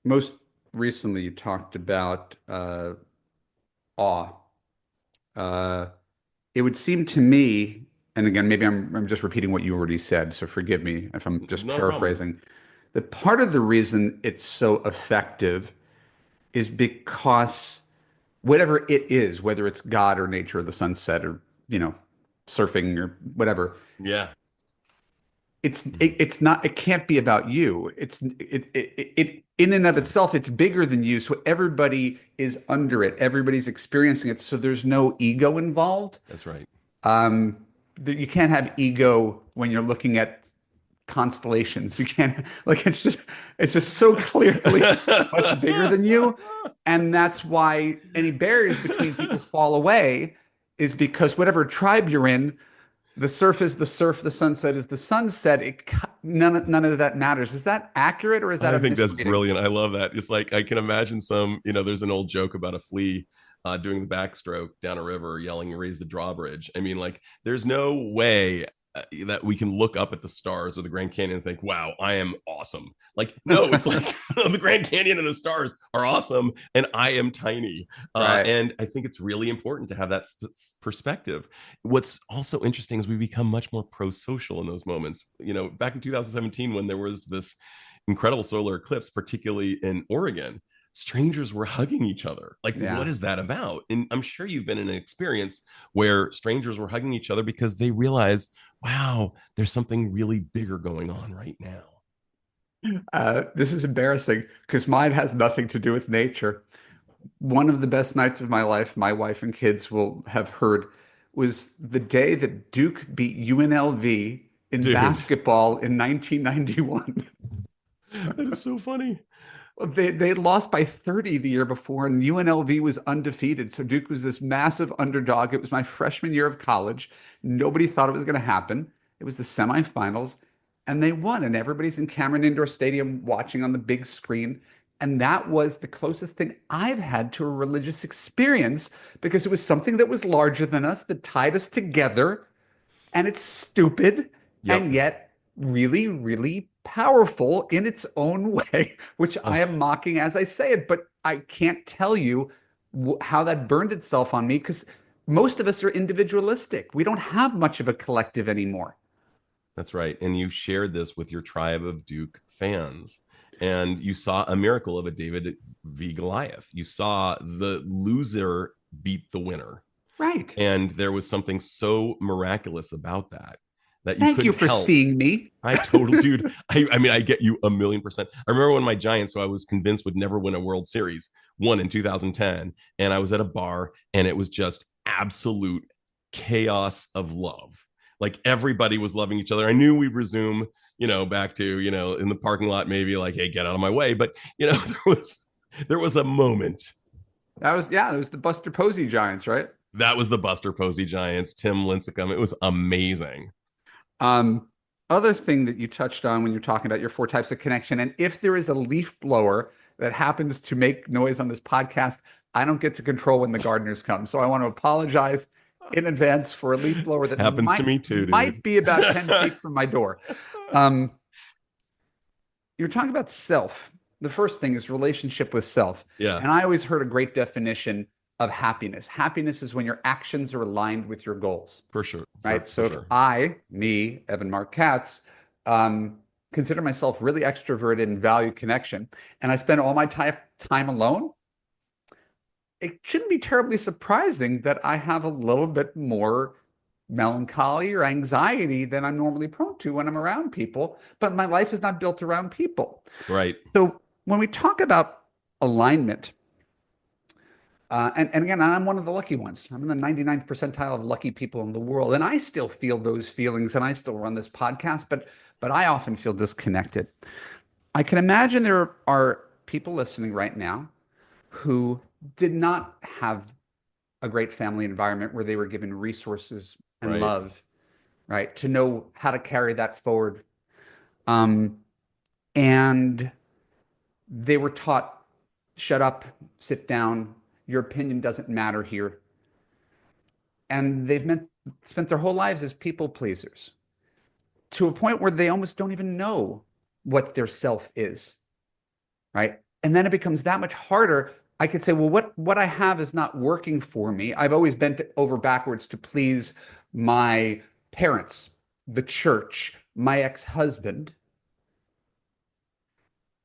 Most recently, you talked about awe. It would seem to me, and again, maybe I'm just repeating what you already said, so forgive me if I'm just paraphrasing, that part of the reason it's so effective is because whatever it is, whether it's God or nature or the sunset or, surfing or whatever, Yeah. it's not, it can't be about you. It in and of itself, it's bigger than you. So everybody is under it. Everybody's experiencing it. So there's no ego involved. That's right. You can't have ego when you're looking at constellations. You can't, like, it's just so clearly much bigger than you. And that's why any barriers between people fall away, is because whatever tribe you're in, the surf is the surf, the sunset is the sunset. None of that matters. Is that accurate, or is that I think that's brilliant. I love that. It's like, I can imagine there's an old joke about a flea doing the backstroke down a river, yelling, "Raise the drawbridge." I mean, like, there's no way that we can look up at the stars or the Grand Canyon and think, "Wow, I am awesome." Like, no, it's like the Grand Canyon and the stars are awesome, and I am tiny. Right. And I think it's really important to have that perspective. What's also interesting is we become much more pro-social in those moments. Back in 2017, when there was this incredible solar eclipse, particularly in Oregon, strangers were hugging each other. Like, what is that about? And I'm sure you've been in an experience where strangers were hugging each other because they realized, wow, there's something really bigger going on right now. This is embarrassing because mine has nothing to do with nature. One of the best nights of my life, my wife and kids will have heard, was the day that Duke beat UNLV in basketball in 1991. That is so funny. They lost by 30 the year before, and UNLV was undefeated. So Duke was this massive underdog. It was my freshman year of college. Nobody thought it was going to happen. It was the semifinals, and they won. And everybody's in Cameron Indoor Stadium watching on the big screen. And that was the closest thing I've had to a religious experience, because it was something that was larger than us, that tied us together. And it's stupid, and yet really, really powerful in its own way, which I am mocking as I say it, but I can't tell you how that burned itself on me, because most of us are individualistic. We don't have much of a collective anymore. That's right. And you shared this with your tribe of Duke fans, and you saw a miracle of a David v. Goliath. You saw the loser beat the winner. Right. And there was something so miraculous about that. Thank you for seeing me. I totally, dude. I mean, I get you 1,000,000%. I remember when my Giants, who I was convinced would never win a World Series, won in 2010, and I was at a bar, and it was just absolute chaos of love. Like, everybody was loving each other. I knew we'd resume, back to, in the parking lot, maybe like, "Hey, get out of my way." But there was a moment. It was the Buster Posey Giants, right? That was the Buster Posey Giants, Tim Lincecum. It was amazing. Other thing that you touched on when you're talking about your 4 types of connection, and if there is a leaf blower that happens to make noise on this podcast, I don't get to control when the gardeners come. So I want to apologize in advance for a leaf blower that happens to me too, might be about 10 feet from my door. you're talking about self. The first thing is relationship with self. Yeah, And I always heard a great definition of happiness. Happiness is when your actions are aligned with your goals, for sure. right? For So if sure. me, Evan Mark Katz, consider myself really extroverted and value connection, and I spend all my time alone, it shouldn't be terribly surprising that I have a little bit more melancholy or anxiety than I'm normally prone to when I'm around people. But my life is not built around people. Right. So when we talk about alignment, and again, I'm one of the lucky ones. I'm in the 99th percentile of lucky people in the world, and I still feel those feelings, and I still run this podcast, but I often feel disconnected. I can imagine there are people listening right now who did not have a great family environment where they were given resources and Right. love, right, to know how to carry that forward. Um, and they were taught, shut up, sit down, your opinion doesn't matter here. And spent their whole lives as people pleasers to a point where they almost don't even know what their self is, right? And then it becomes that much harder. I could say, well, what I have is not working for me. I've always bent over backwards to please my parents, the church, my ex-husband.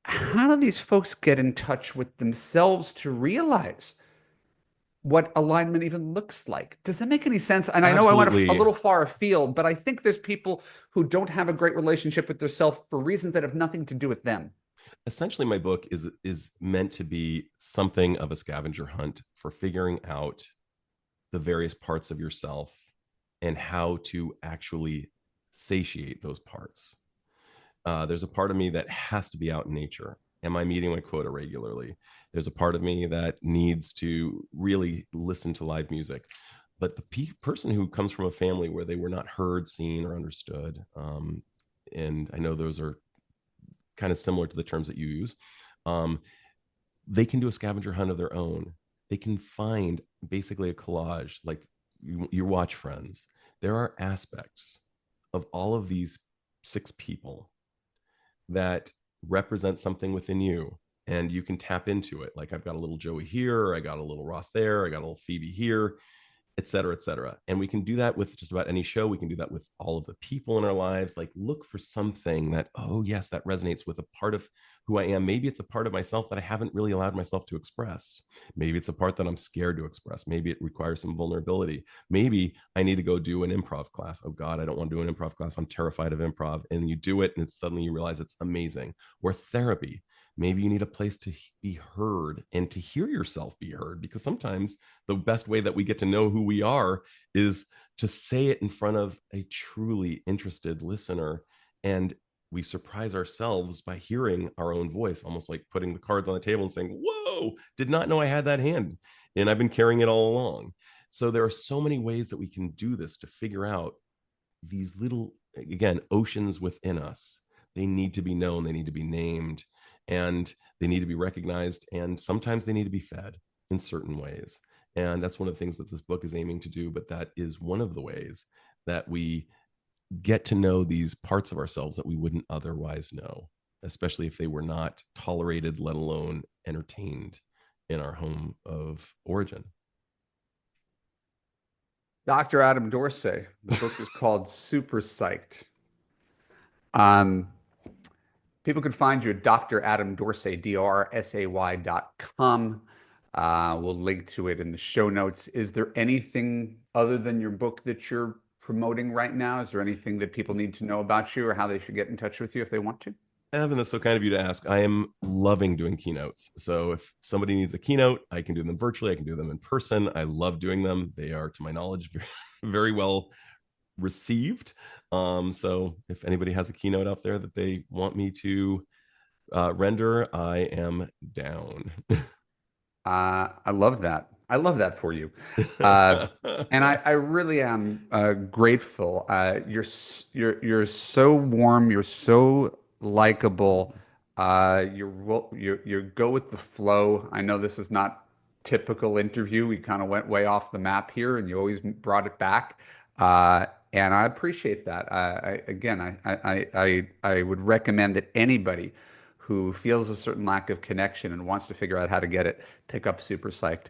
How do these folks get in touch with themselves to realize what alignment even looks like? Does that make any sense? And I know I went a Absolutely. little far afield, but I think there's people who don't have a great relationship with themselves for reasons that have nothing to do with them. Essentially, my book is meant to be something of a scavenger hunt for figuring out the various parts of yourself and how to actually satiate those parts. There's a part of me that has to be out in nature. Am I meeting my quota regularly? There's a part of me that needs to really listen to live music. But the person who comes from a family where they were not heard, seen, or understood, and I know those are kind of similar to the terms that you use, um, they can do a scavenger hunt of their own. They can find basically a collage, like you watch Friends. There are aspects of all of these six people that represent something within you, and you can tap into it. Like, I've got a little Joey here, I got a little Ross there, I got a little Phoebe here, et cetera, et cetera. And we can do that with just about any show. We can do that with all of the people in our lives. Like, look for something that, oh, yes, that resonates with a part of who I am. Maybe it's a part of myself that I haven't really allowed myself to express. Maybe it's a part that I'm scared to express. Maybe it requires some vulnerability. Maybe I need to go do an improv class. Oh, God, I don't want to do an improv class. I'm terrified of improv. And you do it, and suddenly you realize it's amazing. Or therapy. Maybe you need a place to be heard and to hear yourself be heard, because sometimes the best way that we get to know who we are is to say it in front of a truly interested listener. And we surprise ourselves by hearing our own voice, almost like putting the cards on the table and saying, whoa, did not know I had that hand. And I've been carrying it all along. So there are so many ways that we can do this to figure out these little, again, oceans within us. They need to be known, they need to be named, and they need to be recognized. And sometimes they need to be fed in certain ways. And that's one of the things that this book is aiming to do. But that is one of the ways that we get to know these parts of ourselves that we wouldn't otherwise know, especially if they were not tolerated, let alone entertained in our home of origin. Dr. Adam Dorsay, the book is called Super Psyched. Um, People can find you at Dr. Adam Dorsay, DRSAY.com. We'll link to it in the show notes. Is there anything other than your book that you're promoting right now? Is there anything that people need to know about you or how they should get in touch with you if they want to? Evan, that's so kind of you to ask. I am loving doing keynotes. So if somebody needs a keynote, I can do them virtually. I can do them in person. I love doing them. They are, to my knowledge, very, very well received. So if anybody has a keynote out there that they want me to render, I am down. I love that. I love that for you. Uh, and I really am grateful. You're so warm. You're so likable. You go with the flow. I know this is not typical interview. We kind of went way off the map here, and you always brought it back. And I appreciate that. Again, I would recommend that anybody who feels a certain lack of connection and wants to figure out how to get it, pick up Super Psyched.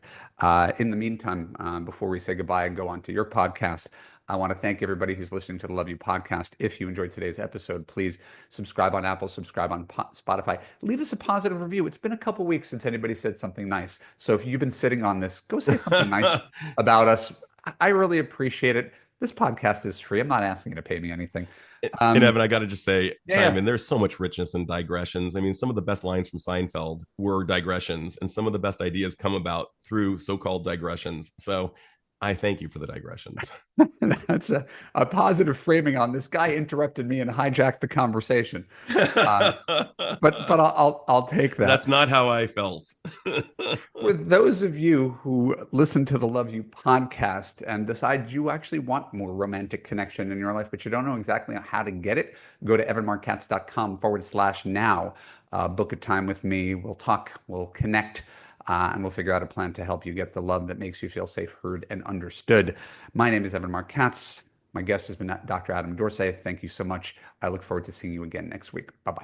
In the meantime, before we say goodbye and go on to your podcast, I want to thank everybody who's listening to the Love You podcast. If you enjoyed today's episode, please subscribe on Apple, subscribe on Spotify. Leave us a positive review. It's been a couple weeks since anybody said something nice. So if you've been sitting on this, go say something nice about us. I really appreciate it. This podcast is free. I'm not asking you to pay me anything. And Evan, I got to just say, Yeah. chime in. There's so much richness in digressions. I mean, some of the best lines from Seinfeld were digressions, and some of the best ideas come about through so-called digressions. So I thank you for the digressions. That's a positive framing on this. Guy interrupted me and hijacked the conversation. But I'll take that. That's not how I felt. For those of you who listen to the Love You podcast and decide you actually want more romantic connection in your life, but you don't know exactly how to get it, go to evanmarckatz.com/now. Book a time with me. We'll talk, we'll connect, and we'll figure out a plan to help you get the love that makes you feel safe, heard, and understood. My name is Evan Marc Katz. My guest has been Dr. Adam Dorsay. Thank you so much. I look forward to seeing you again next week. Bye-bye.